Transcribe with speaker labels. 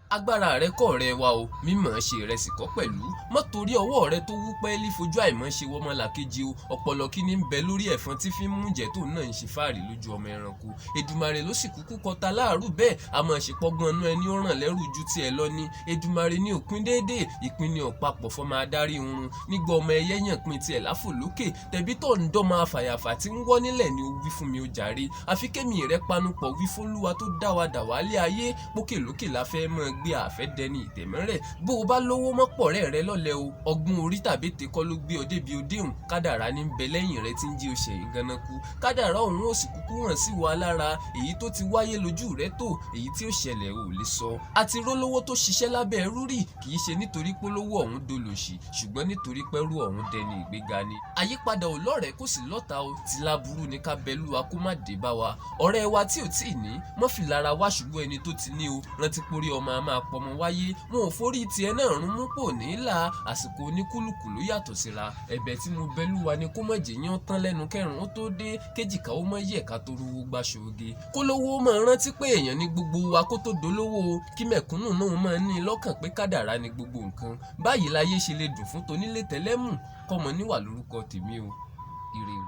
Speaker 1: Agbára rẹ kọ́ ọ̀rẹ́ wa o, mímọ̀ ṣe rẹ sì kọ́ pẹ̀lú. Mọ́ torí ọwọ́ rẹ tó wú pẹ́ẹ́lí fojú àìmọ̀ ṣe wọ́mọlàkejì o. Ọpọlọ kíní ń bẹ lórí ẹ̀fọn tí fi ń mú jẹ́ tó náà ń ṣe fáàrí lójú ọmọ ẹranko. Èdùmàrè ló sì kúkú kọta láàrú bẹ́ẹ̀, a máa ṣe pọ́gbọ́n inú ẹni ó ràn lẹ́rù ju tiẹ̀ lọ ní. Èdùmàrè ní òpin déédéé, ìpín ní ọ̀pápọ̀ fọmọ adarí oorun. Nígbà ọmọ ẹyẹ yàn pin tiẹ̀ láfò lókè, tẹ̀bí tó ń dán máa fàyàfà tí ń wọ́ nílẹ̀ ni ó wí fún mi ó jàre. Àfi kémi rẹ panupọ̀ wí fólúwa tó dá wa dà wálé ayé, pókèlókè la fẹ́ mọ́ gbé àfẹ́ dẹni ìtẹ̀mọ́rẹ̀. Bó o bá lówó mọ́pọ̀ rẹ̀ lọ́lẹ̀ o, ọgbọ́n orí tàbí tèkọ́ ló gbé ọ débi òdéhùn. Kádàrá ní ń bẹ lẹ́yìn rẹ tí ń jí o ṣẹ̀yìn ganan kú. Kádàrá òun ò sì kúkú hàn sí wa lára, èyí tó ti wáyé lójú rẹ tó, èyí tí ó ṣẹlẹ̀ ò lè sọ. Àti rólówó tó ṣiṣẹ́ lábẹ́ ẹrú rí, kì í ṣe nítorí pólówó ọ̀hún dolòṣì, ṣùgbọ́n nítorí pẹ́rú ọ̀hún dẹni ìgbéga ni. Àyípadà ò lọ́rẹ̀ẹ́ kò sì lọ́ta o, tí láburú ní ká bẹlúwa kó má dé bá wa. Ọ̀rẹ́ wa tí ò tíì ní, mọ́ fi lára wá ṣùgbọ́n ẹni tó ti ní o, rántí pórí ọmọ a máa pọmọ wáyé. Wọn ò forí tiẹ̀ náà rún mú pò nílà, àsìkò oníkúlùkù ló yàtọ̀ síra. Ẹ̀bẹ̀ tí mo bẹlúwa ni kó má jẹ́ yán tán lẹ́nu kẹrùn ó tó dé, kéjìká ó mọ́ yẹ̀ ká tó rówó gbá ṣoge. Kólówó máa rántí pé èèyàn ní gbogbo wa kó tó dolówó, kí mẹ̀kúnnù náà máa ní lọ́kàn pé kádàrá ni gbogbo nǹkan. Báyìí láyé ṣe lè dùn fún tonílé tẹlẹ́mù, kọ́mọ níwà lórúkọ tèmi o. Ire o.